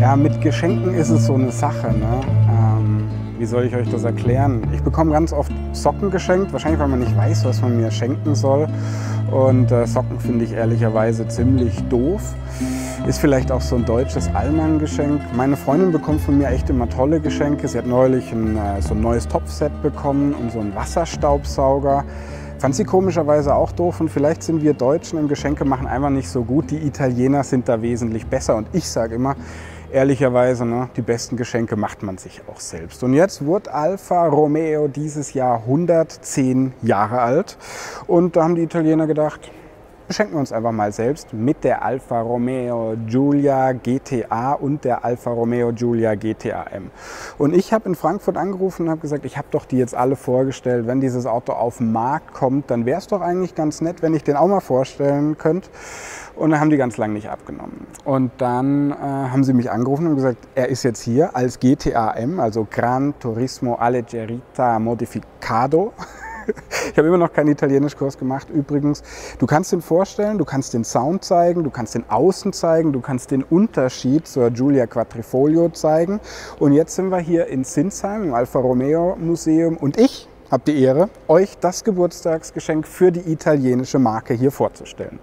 Ja, mit Geschenken ist es so eine Sache, ne? Wie soll ich euch das erklären? Ich bekomme ganz oft Socken geschenkt, wahrscheinlich weil man nicht weiß, was man mir schenken soll. Und Socken finde ich ehrlicherweise ziemlich doof. Ist vielleicht auch so ein deutsches Allmann-Geschenk. Meine Freundin bekommt von mir echt immer tolle Geschenke. Sie hat neulich so ein neues Topfset bekommen und so einen Wasserstaubsauger. Fand sie komischerweise auch doof und vielleicht sind wir Deutschen im Geschenkemachen einfach nicht so gut. Die Italiener sind da wesentlich besser und ich sage immer, ehrlicherweise, ne, die besten Geschenke macht man sich auch selbst. Und jetzt wird Alfa Romeo dieses Jahr 110 Jahre alt und da haben die Italiener gedacht, beschenken wir uns einfach mal selbst mit der Alfa Romeo Giulia GTA und der Alfa Romeo Giulia GTA M. Und ich habe in Frankfurt angerufen und habe gesagt, ich habe doch die jetzt alle vorgestellt. Wenn dieses Auto auf den Markt kommt, dann wäre es doch eigentlich ganz nett, wenn ich den auch mal vorstellen könnte. Und dann haben die ganz lange nicht abgenommen. Und dann haben sie mich angerufen und gesagt, er ist jetzt hier als GTA M, also Gran Turismo Alleggerita Modificado. Ich habe immer noch keinen Italienischkurs gemacht übrigens. Du kannst den vorstellen, du kannst den Sound zeigen, du kannst den Außen zeigen, du kannst den Unterschied zur Giulia Quadrifoglio zeigen. Und jetzt sind wir hier in Sinsheim im Alfa Romeo Museum und ich habe die Ehre, euch das Geburtstagsgeschenk für die italienische Marke hier vorzustellen.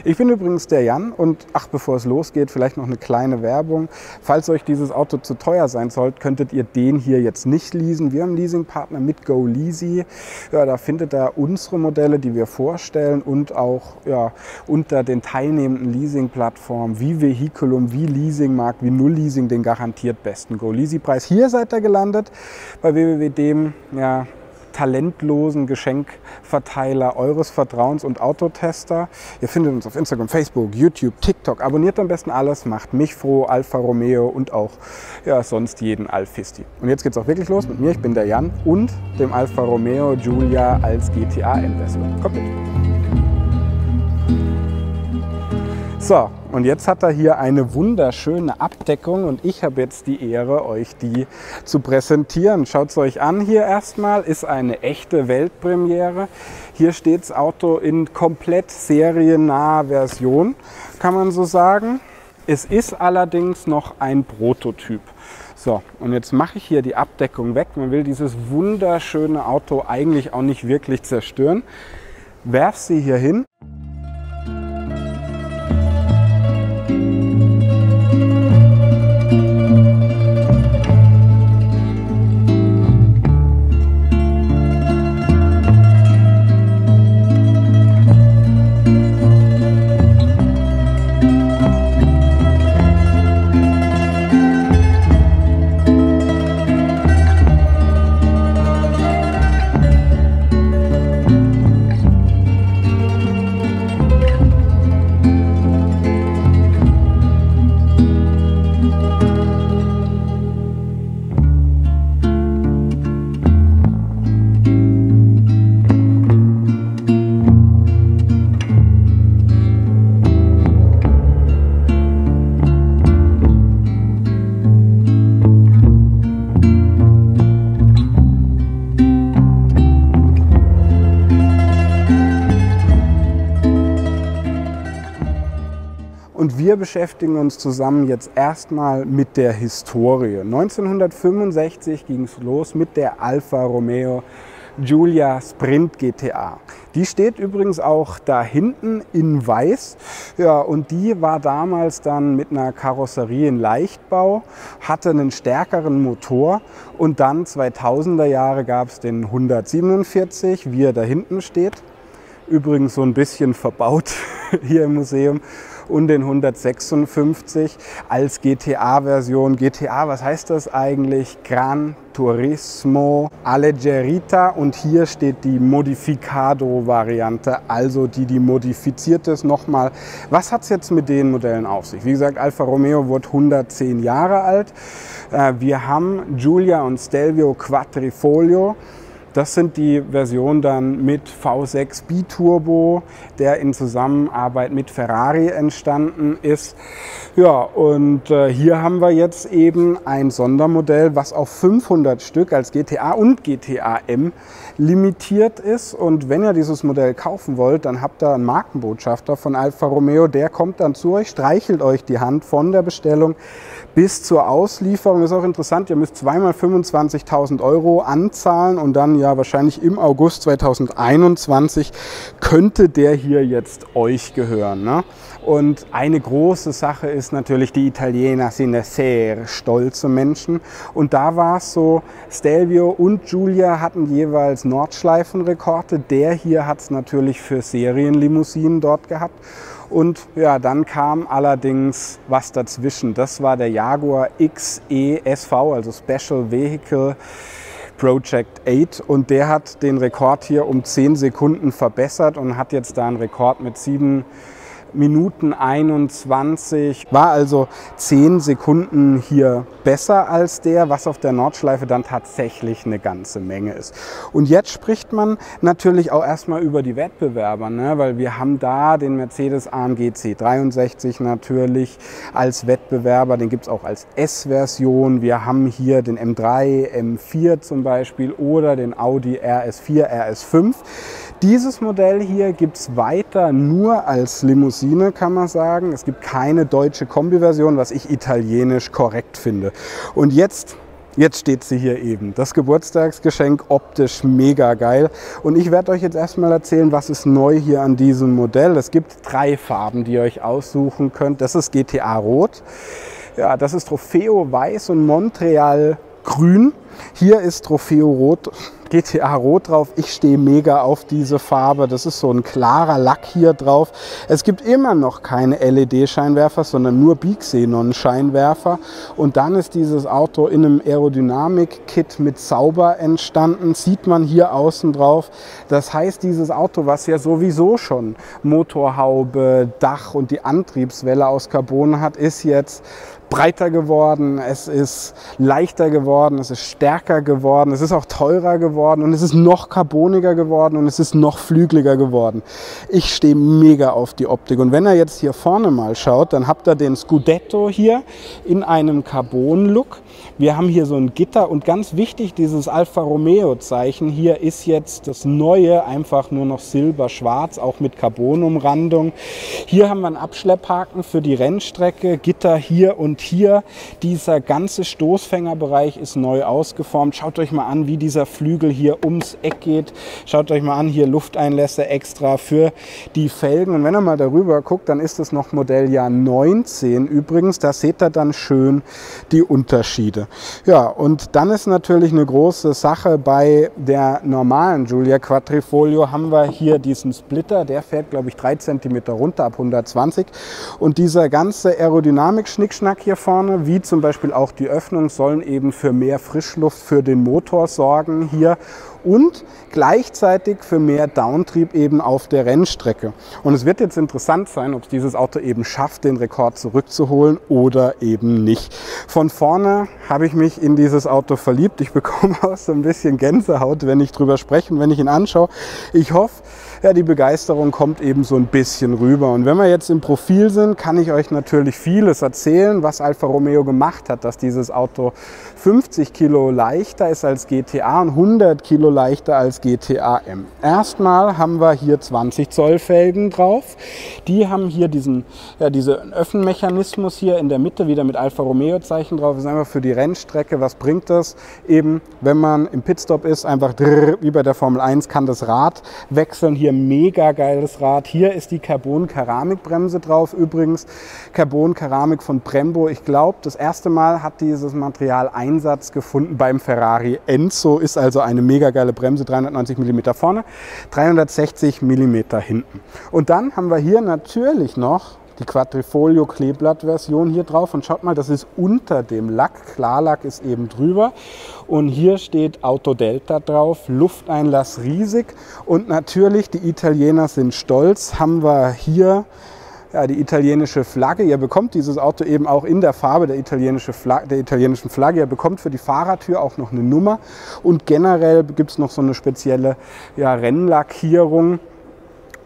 Ich bin übrigens der Jan und bevor es losgeht, vielleicht noch eine kleine Werbung. Falls euch dieses Auto zu teuer sein sollte, könntet ihr den hier jetzt nicht leasen. Wir haben einen Leasingpartner mit GoLeasy. Ja, da findet ihr unsere Modelle, die wir vorstellen und auch unter den teilnehmenden Leasingplattformen wie Vehiculum, wie Leasingmarkt, wie Null-Leasing den garantiert besten GoLeasy-Preis. Hier seid ihr gelandet bei www.dem, talentlosen Geschenkverteiler eures Vertrauens und Autotester. Ihr findet uns auf Instagram, Facebook, YouTube, TikTok. Abonniert am besten alles, macht mich froh, Alfa Romeo und auch sonst jeden Alfisti. Und jetzt geht's auch wirklich los mit mir. Ich bin der Jan und dem Alfa Romeo Giulia als GTA M-Version. Kommt mit! So, und jetzt hat er hier eine wunderschöne Abdeckung und ich habe jetzt die Ehre, euch die zu präsentieren. Schaut es euch an hier erstmal, ist eine echte Weltpremiere. Hier steht das Auto in komplett seriennaher Version, kann man so sagen. Es ist allerdings noch ein Prototyp. So, und jetzt mache ich hier die Abdeckung weg. Man will dieses wunderschöne Auto eigentlich auch nicht wirklich zerstören. Werf sie hier hin. Und wir beschäftigen uns zusammen jetzt erstmal mit der Historie. 1965 ging es los mit der Alfa Romeo Giulia Sprint GTA. Die steht übrigens auch da hinten in weiß. Ja, und die war damals dann mit einer Karosserie in Leichtbau, hatte einen stärkeren Motor und dann 2000er Jahre gab es den 147, wie er da hinten steht. Übrigens so ein bisschen verbaut hier im Museum. Und den 156 als GTA-Version. GTA, was heißt das eigentlich? Gran Turismo Alleggerita und hier steht die Modificado-Variante, also die modifiziert ist. Nochmal, was hat es jetzt mit den Modellen auf sich? Wie gesagt, Alfa Romeo wird 110 Jahre alt. Wir haben Giulia und Stelvio Quadrifoglio. Das sind die Versionen dann mit V6 Biturbo, der in Zusammenarbeit mit Ferrari entstanden ist. Ja, und hier haben wir jetzt eben ein Sondermodell, was auf 500 Stück als GTA und GTA M limitiert ist. Und wenn ihr dieses Modell kaufen wollt, dann habt ihr einen Markenbotschafter von Alfa Romeo, der kommt dann zu euch, streichelt euch die Hand von der Bestellung bis zur Auslieferung. Das ist auch interessant, ihr müsst zweimal 25.000 € anzahlen und dann ja wahrscheinlich im August 2021 könnte der hier jetzt euch gehören, ne? Und eine große Sache ist natürlich, die Italiener sind sehr stolze Menschen. Und da war es so, Stelvio und Giulia hatten jeweils Nordschleifenrekorde. Der hier hat es natürlich für Serienlimousinen dort gehabt. Und ja, dann kam allerdings was dazwischen. Das war der Jaguar XE-SV, also Special Vehicle Project 8. Und der hat den Rekord hier um 10 Sekunden verbessert und hat jetzt da einen Rekord mit 7 Minuten 21, war also 10 Sekunden hier besser als der, was auf der Nordschleife dann tatsächlich eine ganze Menge ist. Und jetzt spricht man natürlich auch erstmal über die Wettbewerber, ne? Weil wir haben da den Mercedes AMG C63 natürlich als Wettbewerber, den gibt es auch als S-Version. Wir haben hier den M3, M4 zum Beispiel oder den Audi RS4, RS5. Dieses Modell hier gibt es weiter nur als Limousine, kann man sagen. Es gibt keine deutsche Kombi-Version, was ich italienisch korrekt finde. Und jetzt steht sie hier eben. Das Geburtstagsgeschenk, optisch mega geil. Und ich werde euch jetzt erstmal erzählen, was ist neu hier an diesem Modell. Es gibt 3 Farben, die ihr euch aussuchen könnt. Das ist GTA Rot, ja, das ist Trofeo Weiß und Montreal Grün. Hier ist Trofeo Rot, GTA Rot drauf. Ich stehe mega auf diese Farbe. Das ist so ein klarer Lack hier drauf. Es gibt immer noch keine LED-Scheinwerfer, sondern nur Bixenon-Scheinwerfer. Und dann ist dieses Auto in einem Aerodynamik-Kit mit Sauber entstanden. Sieht man hier außen drauf. Das heißt, dieses Auto, was ja sowieso schon Motorhaube, Dach und die Antriebswelle aus Carbon hat, ist jetzt breiter geworden, es ist leichter geworden, es ist stärker geworden, es ist auch teurer geworden und es ist noch carboniger geworden und es ist noch flügeliger geworden. Ich stehe mega auf die Optik und wenn ihr jetzt hier vorne mal schaut, dann habt ihr den Scudetto hier in einem Carbon-Look. Wir haben hier so ein Gitter und ganz wichtig, dieses Alfa Romeo-Zeichen hier ist jetzt das neue, einfach nur noch silber-schwarz, auch mit Carbonumrandung. Hier haben wir einen Abschlepphaken für die Rennstrecke, Gitter hier und hier. Dieser ganze Stoßfängerbereich ist neu ausgeformt. Schaut euch mal an, wie dieser Flügel hier ums Eck geht. Schaut euch mal an, hier Lufteinlässe extra für die Felgen. Und wenn ihr mal darüber guckt, dann ist es noch Modelljahr 19 übrigens. Da seht ihr dann schön die Unterschiede. Ja, und dann ist natürlich eine große Sache bei der normalen Giulia Quadrifoglio haben wir hier diesen Splitter, der fährt glaube ich 3 cm runter ab 120 und dieser ganze Aerodynamik-Schnickschnack hier vorne, wie zum Beispiel auch die Öffnung, sollen eben für mehr Frischluft für den Motor sorgen hier und gleichzeitig für mehr Downtrieb eben auf der Rennstrecke. Und es wird jetzt interessant sein, ob es dieses Auto eben schafft, den Rekord zurückzuholen oder eben nicht. Von vorne habe ich mich in dieses Auto verliebt. Ich bekomme auch so ein bisschen Gänsehaut, wenn ich drüber spreche und wenn ich ihn anschaue. Ich hoffe, ja, die Begeisterung kommt eben so ein bisschen rüber. Und wenn wir jetzt im Profil sind, kann ich euch natürlich vieles erzählen, was Alfa Romeo gemacht hat, dass dieses Auto 50 Kilo leichter ist als GTA und 100 Kilo leichter als GTA M. Erstmal haben wir hier 20 Zoll Felgen drauf. Die haben hier diesen Öffnmechanismus hier in der Mitte wieder mit Alfa Romeo Zeichen drauf. Das ist einfach für die Rennstrecke. Was bringt das? Eben, wenn man im Pitstop ist, einfach wie bei der Formel 1 kann das Rad wechseln. Hier mega geiles Rad. Hier ist die Carbon-Keramikbremse drauf. Übrigens Carbon-Keramik von Brembo. Ich glaube, das erste Mal hat dieses Material Einsatz gefunden beim Ferrari Enzo. Ist also eine mega geile Bremse. 390 mm vorne, 360 mm hinten. Und dann haben wir hier natürlich noch die Quadrifoglio Kleeblatt-Version hier drauf. Und schaut mal, das ist unter dem Lack. Klarlack ist eben drüber. Und hier steht Auto Delta drauf. Lufteinlass riesig. Und natürlich, die Italiener sind stolz, haben wir hier ja, die italienische Flagge. Ihr bekommt dieses Auto eben auch in der Farbe der italienischen Flagge. Ihr bekommt für die Fahrertür auch noch eine Nummer. Und generell gibt es noch so eine spezielle ja, Rennlackierung.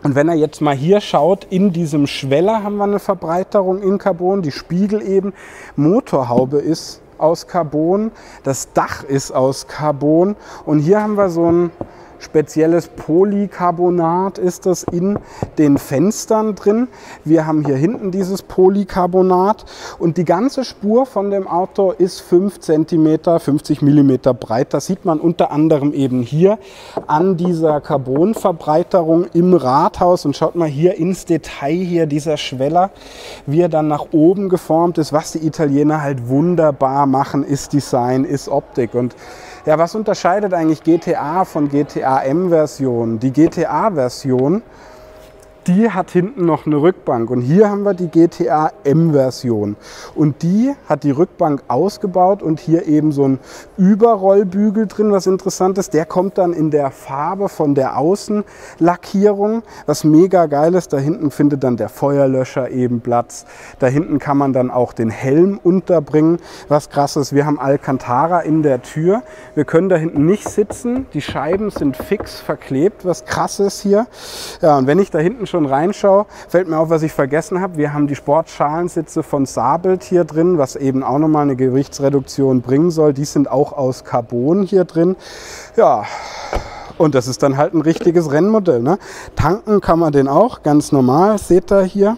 Und wenn er jetzt mal hier schaut, in diesem Schweller haben wir eine Verbreiterung in Carbon. Die Spiegel eben, Motorhaube ist aus Carbon, das Dach ist aus Carbon. Und hier haben wir so ein spezielles Polycarbonat ist das in den Fenstern drin. Wir haben hier hinten dieses Polycarbonat und die ganze Spur von dem Auto ist 5 cm, 50 mm breit. Das sieht man unter anderem eben hier an dieser Carbonverbreiterung im Rathaus. Und schaut mal hier ins Detail, hier dieser Schweller, wie er dann nach oben geformt ist. Was die Italiener halt wunderbar machen, ist Design, ist Optik. Und ja, was unterscheidet eigentlich GTA von GTA-M-Version? Die GTA-Version, die hat hinten noch eine Rückbank und hier haben wir die GTA-M-Version und die hat die Rückbank ausgebaut und hier eben so ein Überrollbügel drin, was interessant ist. Der kommt dann in der Farbe von der Außenlackierung, was mega geil ist. Da hinten findet dann der Feuerlöscher eben Platz. Da hinten kann man dann auch den Helm unterbringen. Was krass ist, wir haben Alcantara in der Tür. Wir können da hinten nicht sitzen. Die Scheiben sind fix verklebt, was krass ist hier. Ja, und wenn ich da hinten schon reinschaue, fällt mir auf, was ich vergessen habe. Wir haben die Sportschalensitze von Sabelt hier drin, was eben auch nochmal eine Gewichtsreduktion bringen soll. Die sind auch aus Carbon hier drin. Ja, und das ist dann halt ein richtiges Rennmodell, ne? Tanken kann man den auch, ganz normal, seht ihr hier.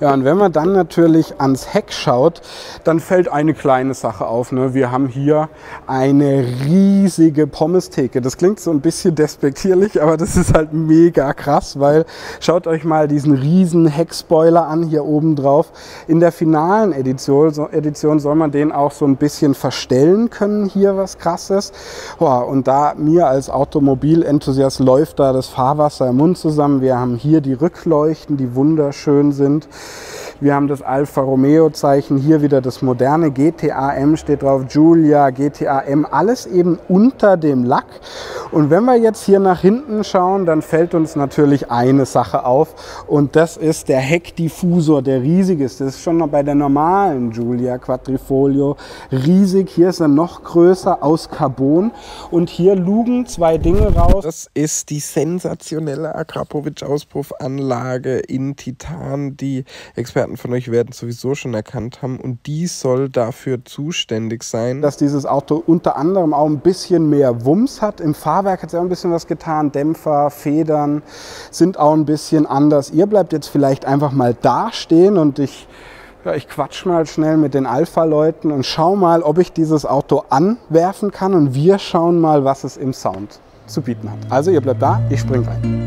Ja, und wenn man dann natürlich ans Heck schaut, dann fällt eine kleine Sache auf. Ne? Wir haben hier eine riesige Pommestheke. Das klingt so ein bisschen despektierlich, aber das ist halt mega krass, weil schaut euch mal diesen riesen Heckspoiler an hier oben drauf. In der finalen Edition soll man den auch so ein bisschen verstellen können, hier was Krasses. Boah, und da mir als Automobilenthusiast läuft da das Fahrwasser im Mund zusammen. Wir haben hier die Rückleuchten, die wunderschön sind. Wir haben das Alfa Romeo Zeichen, hier wieder das moderne GTA M steht drauf, Giulia, GTA M, alles eben unter dem Lack. Und wenn wir jetzt hier nach hinten schauen, dann fällt uns natürlich eine Sache auf und das ist der Heckdiffusor, der riesig ist. Das ist schon noch bei der normalen Giulia Quadrifoglio riesig. Hier ist er noch größer aus Carbon und hier lugen zwei Dinge raus. Das ist die sensationelle Akrapovic-Auspuffanlage in Titan, die Experten von euch werden sowieso schon erkannt haben und die soll dafür zuständig sein, dass dieses Auto unter anderem auch ein bisschen mehr Wumms hat. Im Fahrwerk hat es auch ein bisschen was getan. Dämpfer, Federn sind auch ein bisschen anders. Ihr bleibt jetzt vielleicht einfach mal da stehen und ich quatsch mal schnell mit den Alpha-Leuten und schau mal, ob ich dieses Auto anwerfen kann und wir schauen mal, was es im Sound zu bieten hat. Also ihr bleibt da, ich spring rein.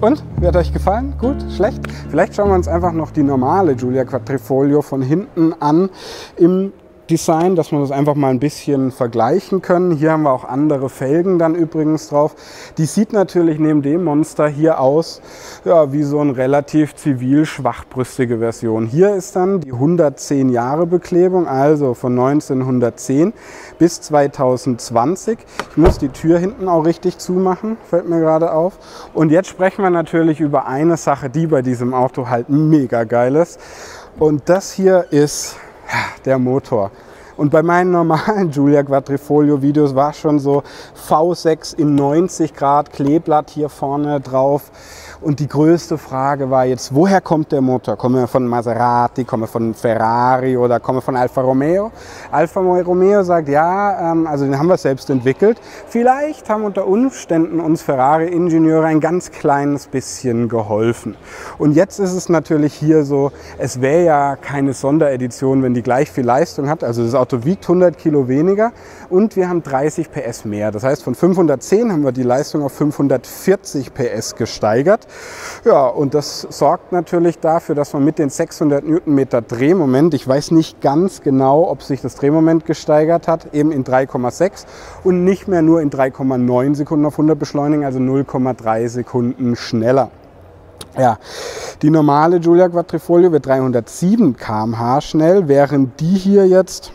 Und? Wie hat euch gefallen? Gut? Schlecht? Vielleicht schauen wir uns einfach noch die normale Giulia Quadrifoglio von hinten an im Design, dass wir das einfach mal ein bisschen vergleichen können. Hier haben wir auch andere Felgen dann übrigens drauf. Die sieht natürlich neben dem Monster hier aus, ja, wie so eine relativ zivil schwachbrüstige Version. Hier ist dann die 110 Jahre Beklebung, also von 1910 bis 2020. Ich muss die Tür hinten auch richtig zumachen, fällt mir gerade auf. Und jetzt sprechen wir natürlich über eine Sache, die bei diesem Auto halt mega geil ist. Und das hier ist der Motor. Und bei meinen normalen Giulia Quadrifoglio Videos war schon so V6 in 90 Grad, Kleeblatt hier vorne drauf. Und die größte Frage war jetzt, woher kommt der Motor? Kommt er von Maserati, kommt er von Ferrari oder kommt er von Alfa Romeo? Alfa Romeo sagt, ja, also den haben wir selbst entwickelt. Vielleicht haben unter Umständen uns Ferrari-Ingenieure ein ganz kleines bisschen geholfen. Und jetzt ist es natürlich hier so, es wäre ja keine Sonderedition, wenn die gleich viel Leistung hat. Also das Auto wiegt 100 Kilo weniger und wir haben 30 PS mehr. Das heißt, von 510 haben wir die Leistung auf 540 PS gesteigert. Ja, und das sorgt natürlich dafür, dass man mit den 600 Newtonmeter Drehmoment, ich weiß nicht ganz genau, ob sich das Drehmoment gesteigert hat, eben in 3,6 und nicht mehr nur in 3,9 Sekunden auf 100 beschleunigen, also 0,3 Sekunden schneller. Ja, die normale Giulia Quadrifoglio wird 307 km/h schnell, während die hier jetzt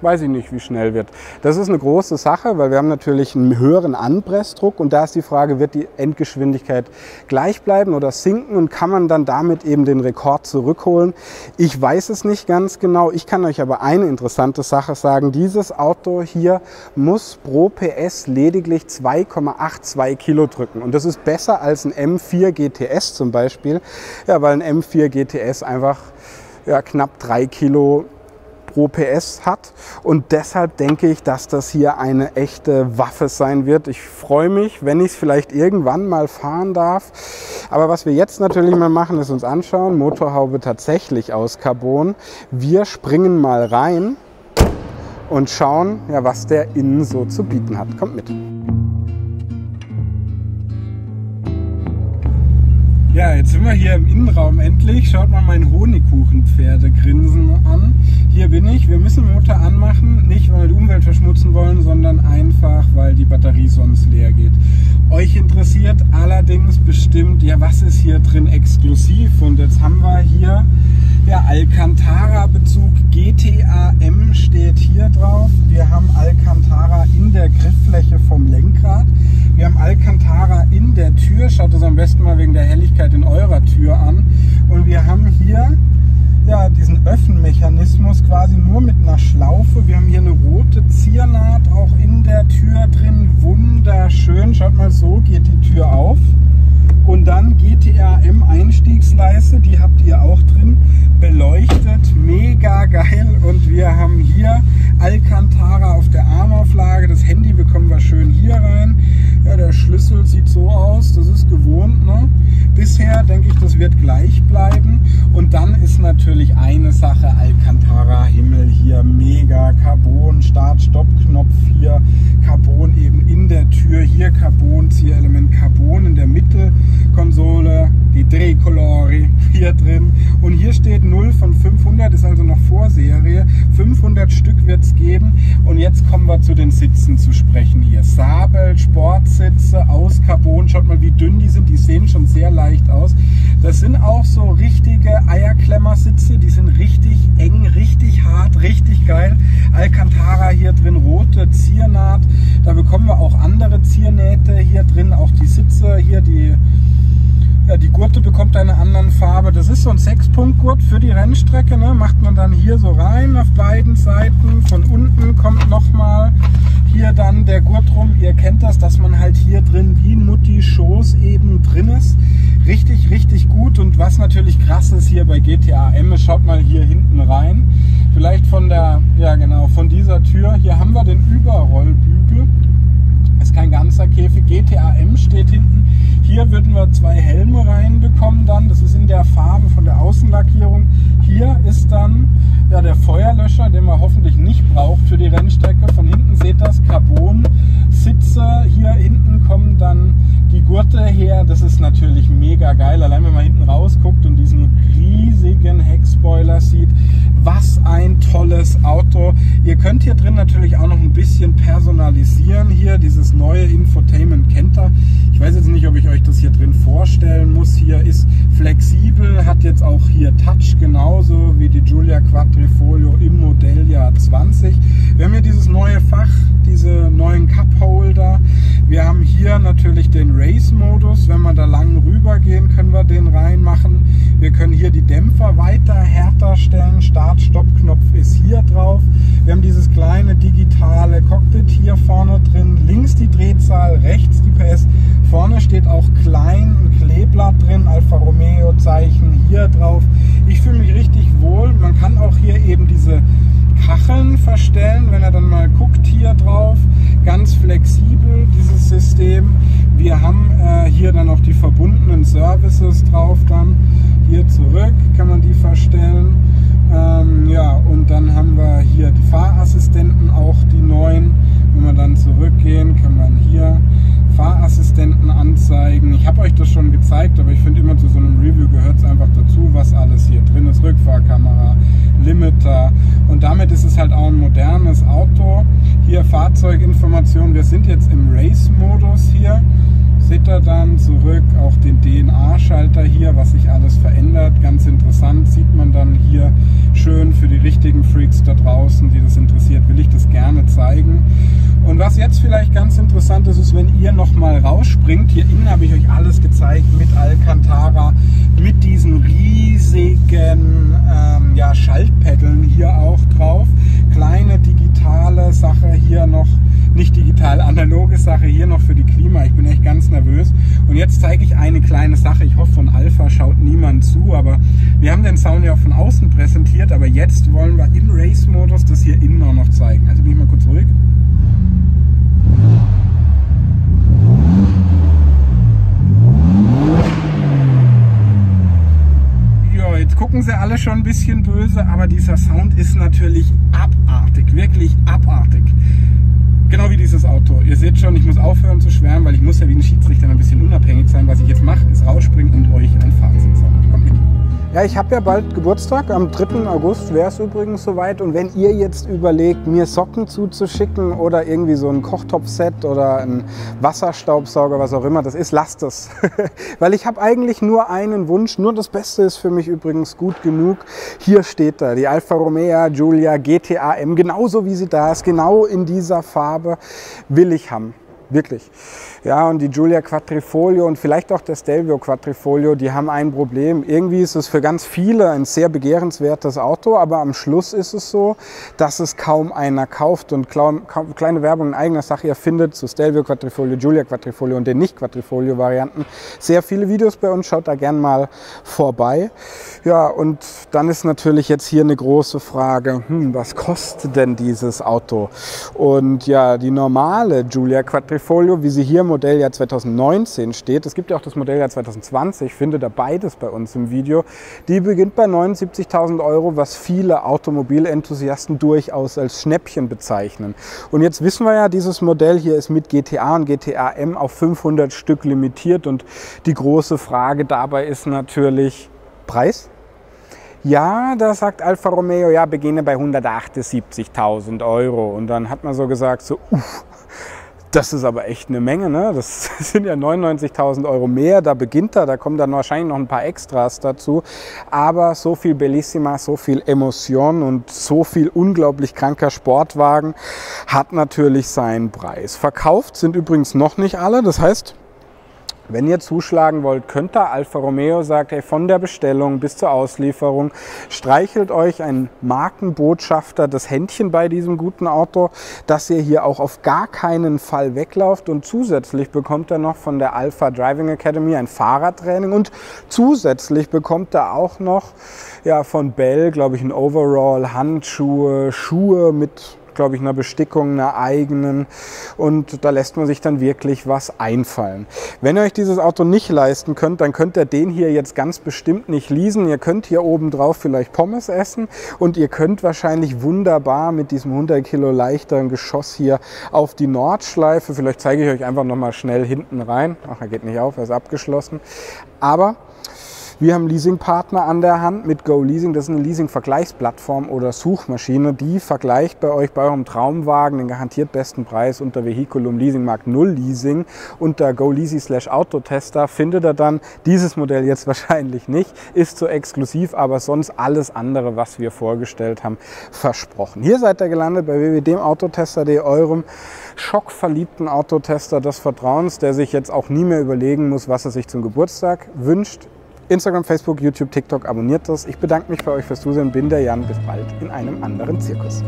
weiß ich nicht, wie schnell wird. Das ist eine große Sache, weil wir haben natürlich einen höheren Anpressdruck und da ist die Frage, wird die Endgeschwindigkeit gleich bleiben oder sinken und kann man dann damit eben den Rekord zurückholen? Ich weiß es nicht ganz genau. Ich kann euch aber eine interessante Sache sagen. Dieses Auto hier muss pro PS lediglich 2,82 Kilo drücken und das ist besser als ein M4 GTS zum Beispiel, ja, weil ein M4 GTS einfach knapp 3 Kilo pro PS hat und deshalb denke ich, dass das hier eine echte Waffe sein wird. Ich freue mich, wenn ich es vielleicht irgendwann mal fahren darf. Aber was wir jetzt natürlich mal machen, ist uns anschauen. Motorhaube tatsächlich aus Carbon. Wir springen mal rein und schauen, ja, was der innen so zu bieten hat. Kommt mit. Ja, jetzt sind wir hier im Innenraum endlich. Schaut mal mein Honigkuchenpferdegrinsen an. Hier bin ich. Wir müssen den Motor anmachen, nicht weil wir die Umwelt verschmutzen wollen, sondern einfach, weil die Batterie sonst leer geht. Euch interessiert allerdings bestimmt, ja, was ist hier drin exklusiv? Und jetzt haben wir hier ja, Alcantara-Bezug, GTA-M steht hier drauf. Wir haben Alcantara in der Grifffläche vom Lenkrad. Wir haben Alcantara in der Tür. Schaut das am besten mal wegen der Helligkeit in eurer Tür an. Und wir haben hier ja, diesen Öffnmechanismus quasi nur mit einer Schlaufe. Wir haben hier eine rote Ziernaht auch in der Tür drin. Wunderschön. Schaut mal, so geht die Tür auf. Und dann GTA-M Einstiegsleiste, die habt ihr auch drin, beleuchtet, mega geil. Und wir haben hier Alcantara auf der Armauflage, das Handy bekommen wir schön hier rein. Ja, der Schlüssel sieht so aus, das ist gewohnt, ne? Bisher denke ich, das wird gleich bleiben. Und dann ist natürlich eine Sache, Alcantara Himmel hier, mega Carbon, Start-Stopp-Knopf hier, Carbon eben in der Tür, hier Carbon, Zierelement Carbon in der Mittelkonsole, die Tricolori hier drin. Und hier steht 0 von 500, ist also noch Vorserie. 500 Stück wird es geben. Und jetzt kommen wir zu den Sitzen zu sprechen hier. Sabel, Sportsitze aus Carbon. Schaut mal, wie dünn die sind. Die sehen schon sehr leicht aus. Das sind auch so richtige Eierklemmersitze. Die sind richtig eng, richtig hart, richtig geil. Alcantara hier drin, rote Ziernaht. Da bekommen wir auch andere Ziernähte hier drin. Auch die Sitze hier, die Gurte bekommt eine andere Farbe. Das ist so ein 6-Punkt-Gurt für die Rennstrecke. Ne? Macht man dann hier so rein auf beiden Seiten. Von unten kommt nochmal hier dann der Gurt rum. Ihr kennt das, dass man halt hier drin wie ein Mutti-Schoß eben drin ist. Richtig, richtig gut. Und was natürlich krass ist hier bei GTA-M, schaut mal hier hinten rein. Vielleicht von der, ja genau, von dieser Tür. Hier haben wir den Überrollbügel. Ist kein ganzer Käfig. GTA-M steht hinten. Hier würden wir 2 Helme reinbekommen dann. Das ist in der Farbe von der Außenlackierung. Hier ist dann ja, der Feuerlöscher, den man hoffentlich nicht braucht für die Rennstrecke. Von hinten seht ihr das, Carbon-Sitze. Hier hinten kommen dann die Gurte her. Das ist natürlich mega geil. Allein wenn man hinten rausguckt und diesen riesigen Heckspoiler sieht. Was ein tolles Auto. Ihr könnt hier drin natürlich auch noch ein bisschen personalisieren. Hier dieses neue Infotainment kennt ihr. Ich weiß jetzt nicht, ob ich euch das hier drin vorstellen muss. Hier ist flexibel, hat jetzt auch hier Touch, genauso wie die Giulia Quadrifoglio im Modelljahr 20. Wir haben hier dieses neue Fach, diese neuen Cup-Holder. Wir haben hier natürlich den Race-Modus. Wenn wir da lang rüber gehen, können wir den reinmachen. Wir können hier die Dämpfer weiter härter stellen. Start-Stopp-Knopf ist hier drauf. Wir haben dieses kleine digitale Cockpit hier vorne drin. Links die Drehzahl, rechts die PS. Vorne steht auch klein ein Kleeblatt drin, Alfa Romeo Zeichen hier drauf. Ich fühle mich richtig wohl. Man kann auch hier eben diese Kacheln verstellen, wenn er dann mal guckt hier drauf. Ganz flexibel dieses System. Wir haben hier dann auch die verbundenen Services drauf dann. Hier zurück kann man die verstellen. Ja, und dann haben wir hier die Fahrassistenten, auch die neuen. Wenn wir dann zurückgehen, kann man hier Fahrassistenten anzeigen. Ich habe euch das schon gezeigt, aber ich finde immer zu so einem Review gehört es einfach dazu, was alles hier drin ist. Rückfahrkamera, Limiter, und damit ist es halt auch ein modernes Auto. Hier Fahrzeuginformationen, wir sind jetzt im Race-Modus hier. Seht ihr dann zurück auch den DNA-Schalter hier, was sich alles verändert. Ganz interessant, sieht man dann hier schön für die richtigen Freaks da draußen, die das interessiert, will ich das gerne zeigen. Und was jetzt vielleicht ganz interessant ist, ist, wenn ihr nochmal rausspringt, hier innen habe ich euch alles gezeigt mit Alcantara, mit diesen riesigen ja, Schaltpeddeln hier auch drauf. Kleine digitale Sache hier noch, nicht digital, analoge Sache hier noch für die Klima. Ich bin echt ganz nervös. Und jetzt zeige ich eine kleine Sache. Ich hoffe, von Alpha schaut niemand zu, aber wir haben den Sound ja auch von außen präsentiert, aber jetzt wollen wir im Race-Modus das hier innen auch noch zeigen. Also bin ich mal kurz ruhig. Ja, jetzt gucken sie alle schon ein bisschen böse, aber dieser Sound ist natürlich abartig, wirklich abartig. Genau wie dieses Auto. Ihr seht schon, ich muss aufhören zu schwärmen, weil ich muss ja wie ein Schiedsrichter ein bisschen unabhängig sein. Was ich jetzt mache, ist rausspringen und euch ein Fazit sagen. Kommt mit. Ja, ich habe ja bald Geburtstag. Am 3. August wäre es übrigens soweit. Und wenn ihr jetzt überlegt, mir Socken zuzuschicken oder irgendwie so ein Kochtopfset oder ein Wasserstaubsauger, was auch immer das ist, lasst es. Weil ich habe eigentlich nur einen Wunsch. Nur das Beste ist für mich übrigens gut genug. Hier steht da, die Alfa Romeo Giulia GT AM. Genauso wie sie da ist, genau in dieser Farbe will ich haben. Wirklich. Ja, und die Giulia Quattrifoglio und vielleicht auch der Stelvio Quattrifoglio, die haben ein Problem. Irgendwie ist es für ganz viele ein sehr begehrenswertes Auto, aber am Schluss ist es so, dass es kaum einer kauft. Und kleine Werbung in eigener Sache, ihr findet zu Stelvio Quattrifoglio, Giulia Quattrifoglio und den Nicht-Quattrifoglio-Varianten sehr viele Videos bei uns. Schaut da gern mal vorbei. Ja, und dann ist natürlich jetzt hier eine große Frage, was kostet denn dieses Auto? Und ja, die normale Giulia Quattrifoglio, wie sie hier im Modelljahr 2019 steht, es gibt ja auch das Modelljahr 2020, findet ihr beides bei uns im Video, die beginnt bei 79.000 €, was viele Automobilenthusiasten durchaus als Schnäppchen bezeichnen. Und jetzt wissen wir ja, dieses Modell hier ist mit GTA und GTA M auf 500 Stück limitiert und die große Frage dabei ist natürlich Preis. Ja, da sagt Alfa Romeo, ja, beginne bei 178.000 € und dann hat man so gesagt, so, das ist aber echt eine Menge, ne? Das sind ja 99.000 € mehr, da beginnt er, da kommen dann wahrscheinlich noch ein paar Extras dazu. Aber so viel Bellissima, so viel Emotion und so viel unglaublich kranker Sportwagen hat natürlich seinen Preis. Verkauft sind übrigens noch nicht alle, das heißt, wenn ihr zuschlagen wollt, könnt ihr. Alfa Romeo sagt, hey, von der Bestellung bis zur Auslieferung streichelt euch ein Markenbotschafter das Händchen bei diesem guten Auto, dass ihr hier auch auf gar keinen Fall weglauft. Und zusätzlich bekommt er noch von der Alpha Driving Academy ein Fahrradtraining und zusätzlich bekommt er auch noch ja, von Bell, glaube ich, ein Overall, Handschuhe, Schuhe mit, glaube ich, einer Bestickung, einer eigenen, und da lässt man sich dann wirklich was einfallen. Wenn ihr euch dieses Auto nicht leisten könnt, dann könnt ihr den hier jetzt ganz bestimmt nicht leasen. Ihr könnt hier oben drauf vielleicht Pommes essen und ihr könnt wahrscheinlich wunderbar mit diesem 100 Kilo leichteren Geschoss hier auf die Nordschleife, vielleicht zeige ich euch einfach noch mal schnell hinten rein. Ach, er geht nicht auf, er ist abgeschlossen. Aber wir haben Leasingpartner an der Hand mit Go Leasing. Das ist eine Leasing-Vergleichsplattform oder Suchmaschine. Die vergleicht bei euch bei eurem Traumwagen den garantiert besten Preis unter Vehiculum Leasingmarkt 0 Leasing. Unter GoLeasy/Autotester findet ihr dann dieses Modell jetzt wahrscheinlich nicht. Ist so exklusiv, aber sonst alles andere, was wir vorgestellt haben, versprochen. Hier seid ihr gelandet bei www.autotester.de, eurem schockverliebten Autotester des Vertrauens, der sich jetzt auch nie mehr überlegen muss, was er sich zum Geburtstag wünscht. Instagram, Facebook, YouTube, TikTok, abonniert das. Ich bedanke mich bei euch fürs Zusehen. Bin der Jan. Bis bald in einem anderen Zirkus.